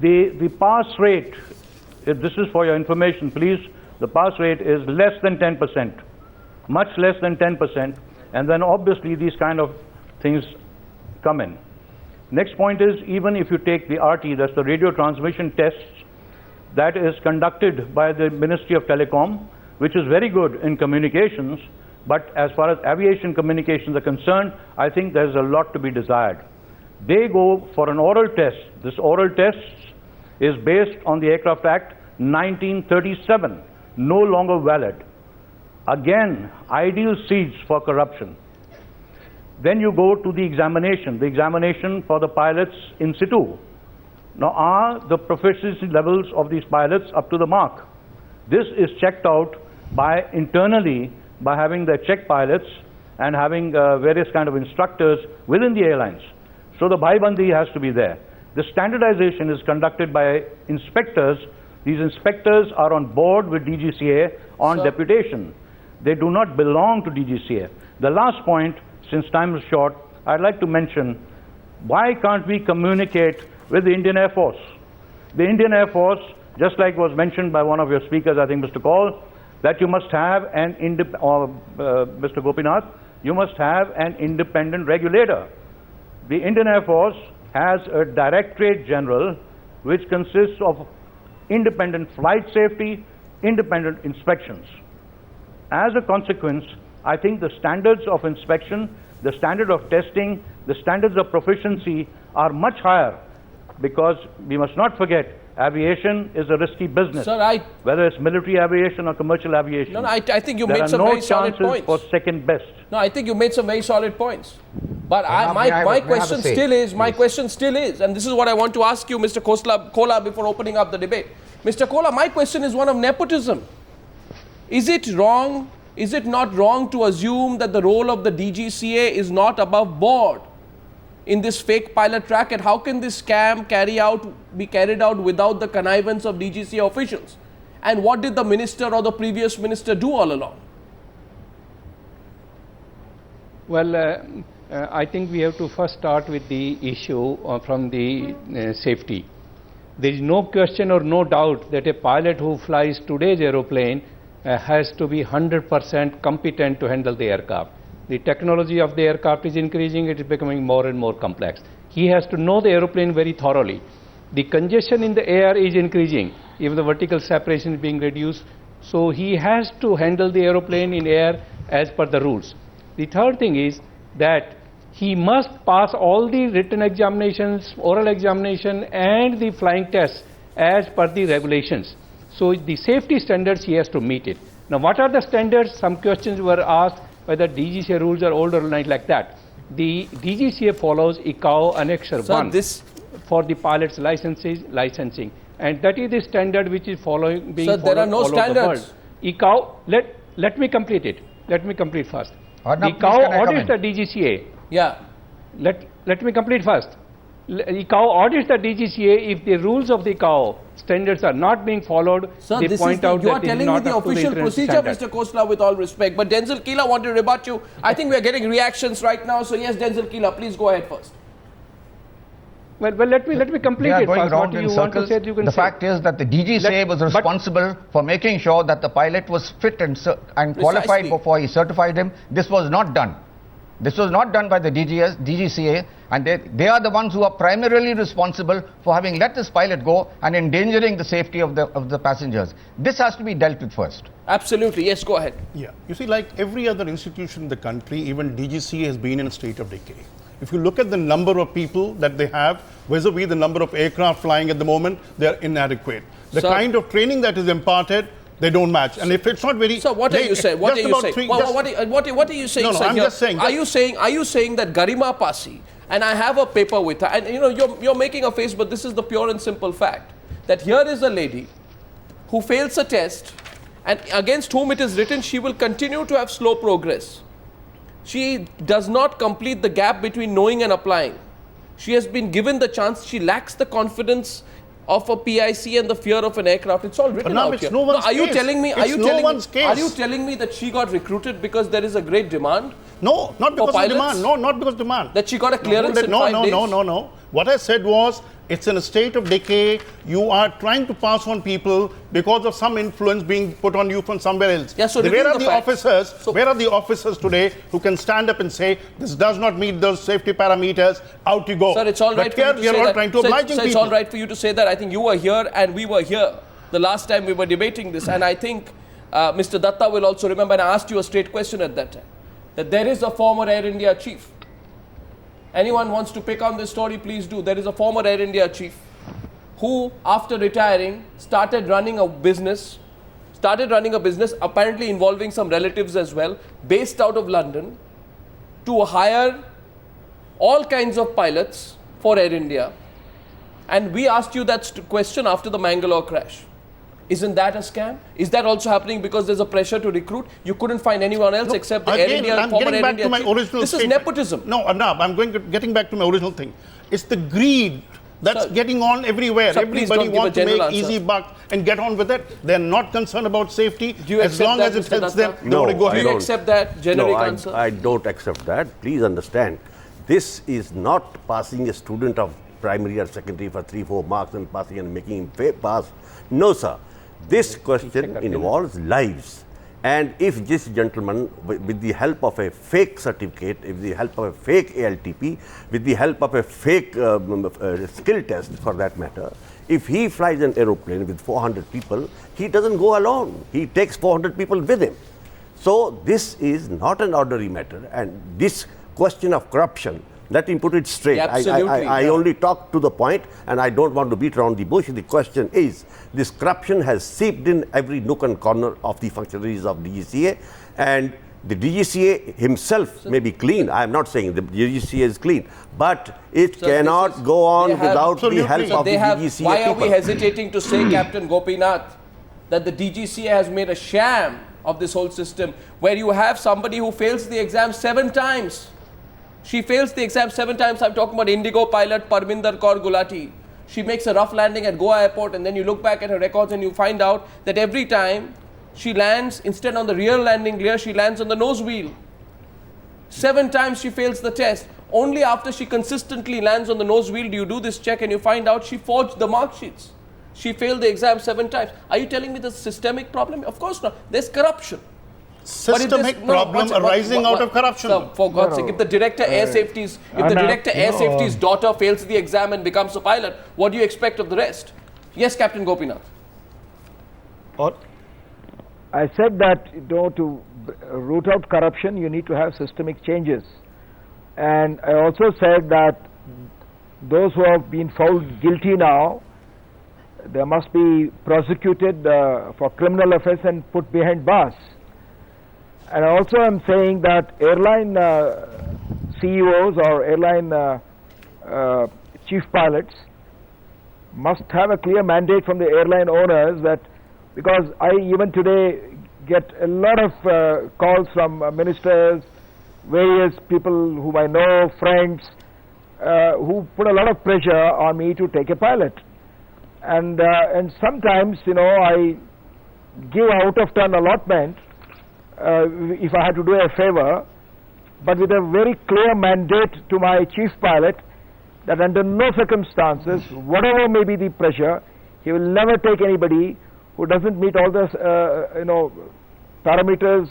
The pass rate, this is for your information, please, the pass rate is less than 10%, much less than 10%, and then obviously these kind of things come in. Next point is, even if you take the RT, that's the radio transmission tests, that is conducted by the Ministry of Telecom, which is very good in communications, but as far as aviation communications are concerned, I think there's a lot to be desired. They go for an oral test. This oral test is based on the Aircraft Act 1937, no longer valid. Again, ideal seeds for corruption. Then you go to the examination for the pilots in situ. Now, are the proficiency levels of these pilots up to the mark? This is checked out by internally by having the check pilots and having various kind of instructors within the airlines. So the bhaibandi has to be there. The standardization is conducted by inspectors. These inspectors are on board with DGCA on deputation. They do not belong to DGCA. The last point, since time is short, I'd like to mention, why can't we communicate with the Indian Air Force? The Indian Air Force, just like was mentioned by one of your speakers, I think Mr. Kaul, that you must have an Mr. Gopinath, you must have an independent regulator. The Indian Air Force has a Directorate General which consists of independent flight safety, independent inspections. As a consequence, I think the standards of inspection, the standard of testing, the standards of proficiency are much higher, because we must not forget, aviation is a risky business. Sir, whether it's military aviation or commercial aviation. No, I think you made some very solid points. There are no chances for second best. No, I think you made some very solid points. But my question still is, and this is what I want to ask you, Mr. Kola, before opening up the debate. Mr. Kola, my question is one of nepotism. Is it wrong, is it not wrong to assume that the role of the DGCA is not above board in this fake pilot racket? How can this scam be carried out without the connivance of DGCA officials? And what did the minister or the previous minister do all along? Well, I think we have to first start with the issue from the safety. There is no question or no doubt that a pilot who flies today's aeroplane has to be 100% competent to handle the aircraft. The technology of the aircraft is increasing, it is becoming more and more complex. He has to know the aeroplane very thoroughly. The congestion in the air is increasing, even the vertical separation is being reduced. So he has to handle the aeroplane in air as per the rules. The third thing is that he must pass all the written examinations, oral examination and the flying tests as per the regulations. So the safety standards, he has to meet it. Now what are the standards? Some questions were asked whether DGCA rules are old or not like that. The DGCA follows ICAO Annexure 1 for the pilot's licensing. And that is the standard which is being followed there are no standards. ICAO, let me complete it. Let me complete first. ICAO audits the DGCA. Yeah. Let me complete first. ICAO audits the DGCA. If the rules of the ICAO standards are not being followed, sir, they point out that you are telling me the official procedure, standard. Mr. Khosla, with all respect. But Denzil Kila wanted to rebut you. I think we are getting reactions right now. So yes, Denzil Kila, please go ahead first. Well, let me complete it. Going round in circles. The fact is that the DGCA was responsible for making sure that the pilot was fit and qualified before he certified him. This was not done. This was not done by the DGCA, and they are the ones who are primarily responsible for having let this pilot go and endangering the safety of the passengers. This has to be dealt with first. Absolutely. Yes, go ahead. Yeah. You see, like every other institution in the country, even DGCA has been in a state of decay. If you look at the number of people that they have, vis-a-vis the number of aircraft flying at the moment, they are inadequate. The kind of training that is imparted, they don't match. And if it's not very... So what are you saying? What are you saying? What are you saying? No, I'm just saying... Are you saying that Garima Pasi, and I have a paper with her, and you know, you're making a face, but this is the pure and simple fact, that here is a lady who fails a test, and against whom it is written she will continue to have slow progress. She does not complete the gap between knowing and applying. She has been given the chance. She lacks the confidence of a PIC and the fear of an aircraft. It's all written out here. Are you telling me that she got recruited because there is a great demand? No, not because of demand. No, not because of demand. That she got a clearance in 5 days? No. What I said was, It's in a state of decay. You are trying to pass on people because of some influence being put on you from somewhere else. Yeah, so where are the the facts. officers? So- where are the officers today who can stand up and say this does not meet those safety parameters? Out you go. Sir, it's all right But for you here to we are say all that. trying to Sir, oblige sir, people. it's all right for you to say that. I think you were here and we were here the last time we were debating this, and I think Mr. Datta will also remember, and I asked you a straight question at that time, that there is a former Air India chief. Anyone wants to pick on this story, please do. There is a former Air India chief who, after retiring, started running a business apparently involving some relatives as well, based out of London, to hire all kinds of pilots for Air India. And we asked you that question after the Mangalore crash. Isn't that a scam? Is that also happening because there's a pressure to recruit? You couldn't find anyone else except the Air India, I'm former getting Air back India to my chief. original This is statement. nepotism. No, I'm getting back to my original thing. It's the greed that's Sir, getting on everywhere. sir, please Everybody don't give a wants to general make answer. easy buck and get on with it. They're not concerned about safety. Do you As accept long that, as it Mr. helps Datta? them, they want to go I Do ahead. you don't. accept that generic No, answer? I don't accept that. Please understand, this is not passing a student of primary or secondary for 3-4 marks and passing and making him pass. No, sir. This question involves lives. And if this gentleman, with the help of a fake certificate, with the help of a fake ALTP, with the help of a fake skill test for that matter, if he flies an aeroplane with 400 people, he doesn't go alone. He takes 400 people with him. So this is not an ordinary matter. And this question of corruption, let him put it straight. Yeah, absolutely. I only talk to the point, and I don't want to beat around the bush. The question is, this corruption has seeped in every nook and corner of the functionaries of DGCA, and the DGCA himself may be clean. I am not saying the DGCA is clean, but it Sir, cannot this is- go on they have- without the Absolutely. help So of the DGCA Why are we people. hesitating to say, Captain Gopinath, that the DGCA has made a sham of this whole system, where you have somebody who fails the exam 7 times. She fails the exam 7 times. I'm talking about Indigo pilot Parminder Kaur Gulati. She makes a rough landing at Goa airport, and then you look back at her records and you find out that every time she lands, instead on the rear landing gear, she lands on the nose wheel. 7 times she fails the test. Only after she consistently lands on the nose wheel do you do this check and you find out she forged the mark sheets. She failed the exam 7 times. Are you telling me there's a systemic problem? Of course not. There's corruption. But if Systemic this- no, problem watch- arising out of corruption. Sir, for God's sake, if the director air safety's, daughter fails the exam and becomes a pilot, what do you expect of the rest? Yes, Captain Gopinath. I said that to root out corruption, you need to have systemic changes. And I also said that those who have been found guilty now, they must be prosecuted for criminal offense and put behind bars. And also I'm saying that airline CEOs or airline chief pilots must have a clear mandate from the airline owners, that because I even today get a lot of calls from ministers, various people whom I know, friends, who put a lot of pressure on me to take a pilot. And sometimes, I give out of turn allotment if I had to do a favor, but with a very clear mandate to my chief pilot that under no circumstances, whatever may be the pressure, he will never take anybody who doesn't meet all the parameters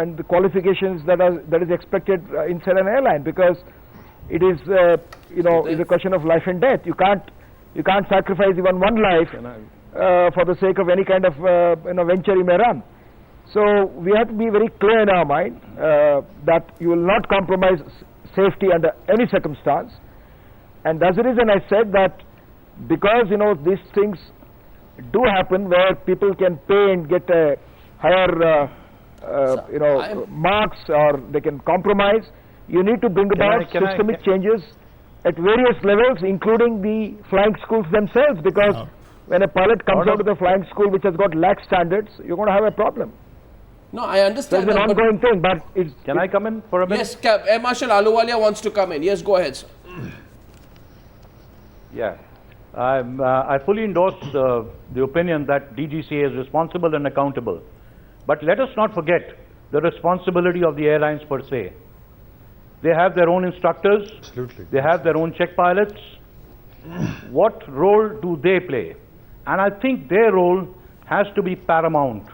and the qualifications that is expected inside an airline, because it is is a question of life and death. You can't sacrifice even one life for the sake of any kind of venture you may run. So we have to be very clear in our mind that you will not compromise safety under any circumstance. And that's the reason I said that, because these things do happen where people can pay and get a higher marks, or they can compromise. You need to bring about systemic changes at various levels, including the flying schools themselves, because when a pilot comes out of the flying school which has got lax standards, you're going to have a problem. No, I understand. It's an ongoing thing, but it's... Can I come in for a minute? Yes, Air Marshal Ahluwalia wants to come in. Yes, go ahead, sir. Yeah. I fully endorse the opinion that DGCA is responsible and accountable. But let us not forget the responsibility of the airlines per se. They have their own instructors. Absolutely. They have their own check pilots. what role do they play? And I think their role has to be paramount,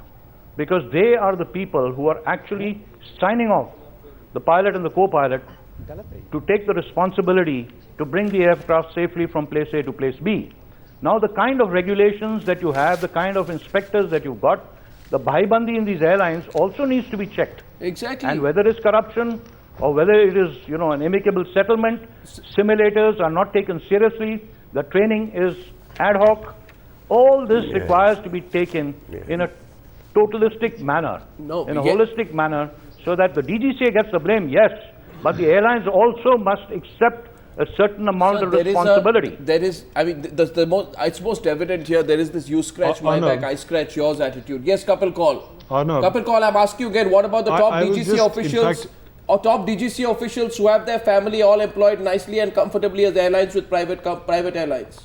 because they are the people who are actually signing off, the pilot and the co-pilot, to take the responsibility to bring the aircraft safely from place A to place B. Now the kind of regulations that you have, the kind of inspectors that you've got, the bhaibandi in these airlines also needs to be checked. Exactly. And whether it's corruption or whether it is, you know, an amicable settlement, simulators are not taken seriously, the training is ad hoc, all this requires to be taken in a totalistic manner, in a holistic manner, so that the DGCA gets the blame, yes, but the airlines also must accept a certain amount of responsibility. I mean, it's most evident here, there is this you scratch my back, I scratch yours attitude. Yes, Kapil Kaul. Kapil Kaul, I'm asking you again, what about the top DGCA officials or top DGCA officials who have their family all employed nicely and comfortably as airlines with private airlines?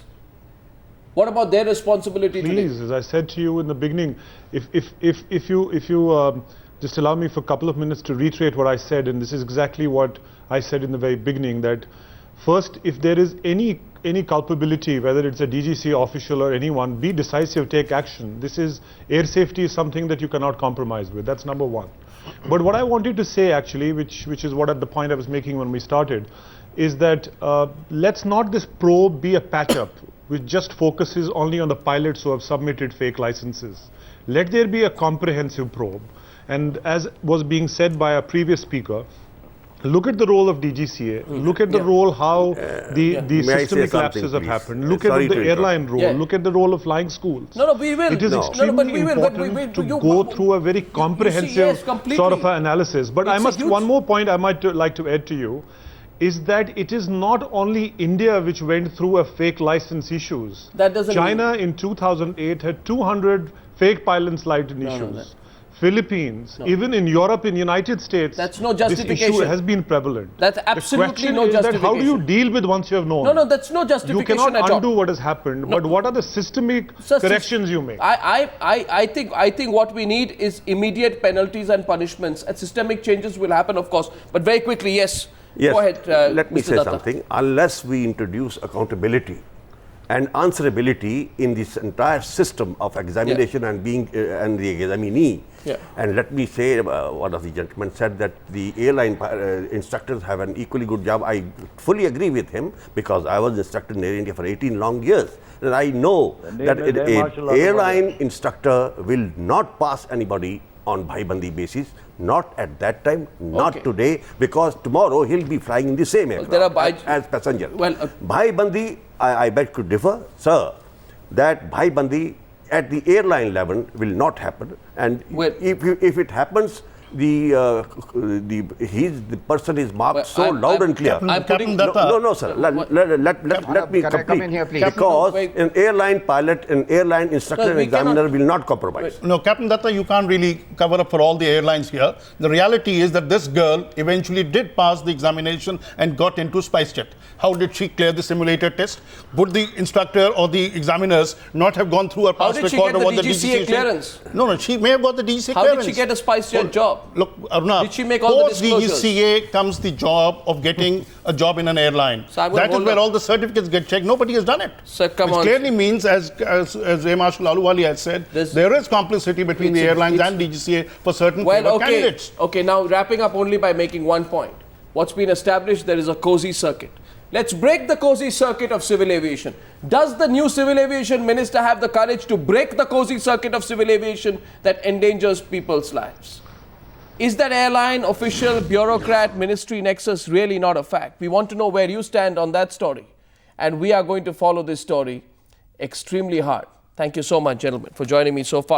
What about their responsibility today? Please, as I said to you in the beginning, if you just allow me for a couple of minutes to reiterate what I said, and this is exactly what I said in the very beginning, that first, if there is any culpability, whether it's a DGCA official or anyone, be decisive, take action. Air safety is something that you cannot compromise with. That's number one. But what I wanted to say actually, which is the point I was making when we started, is that let's not this probe be a patch-up which just focuses only on the pilots who have submitted fake licenses. Let there be a comprehensive probe. And as was being said by a previous speaker, look at the role of DGCA, look at the role how the systemic lapses have happened, look at the airline role, look at the role of flying schools. No, we will. It is extremely important to go through a very comprehensive sort of analysis. But one more point I might like to add to you, is that it is not only India which went through a fake license issues. That doesn't China in 2008 had 200 fake pilot license issues. Philippines, even in Europe, in United States, that's no justification. This issue has been prevalent. That's absolutely no justification. That how do you deal with once you have known? No, that's no justification You cannot at undo all. What has happened, but what are the systemic corrections you make? I think what we need is immediate penalties and punishments, and systemic changes will happen, of course. But very quickly, yes. Go ahead, let me say something. Unless we introduce accountability and answerability in this entire system of examination and being and the examinee. And let me say, one of the gentlemen said that the airline instructors have an equally good job. I fully agree with him, because I was instructor in Air India for 18 long years. And I know that an airline instructor will not pass anybody on bhaibandi basis, not at that time, not today, because tomorrow he'll be flying in the same aircraft as passenger. Bhaibandi, I beg to differ, sir, that bhaibandi at the airline level will not happen, and if it happens, the person is marked so loud and clear. No, sir. Let me complete. Here, because an airline pilot, an airline instructor and examiner will not compromise. No, Captain Datta, you can't really cover up for all the airlines here. The reality is that this girl eventually did pass the examination and got into SpiceJet. How did she clear the simulator test? Would the instructor or the examiners not have gone through her past record of what the DGCA clearance? No, she may have got the DGCA clearance. How did she get a SpiceJet job? Look, Aruna, did she make all the disclosures? DGCA comes the job of getting a job in an airline. So that is where all the certificates get checked. Nobody has done it. So Which clearly means, as Air Marshal Ahluwalia has said, there is complicity between the airlines and DGCA for certain candidates. Okay, now wrapping up only by making one point. What's been established, there is a cozy circuit. Let's break the cozy circuit of civil aviation. Does the new civil aviation minister have the courage to break the cozy circuit of civil aviation that endangers people's lives? Is that airline, official, bureaucrat, ministry nexus really not a fact? We want to know where you stand on that story. And we are going to follow this story extremely hard. Thank you so much, gentlemen, for joining me so far.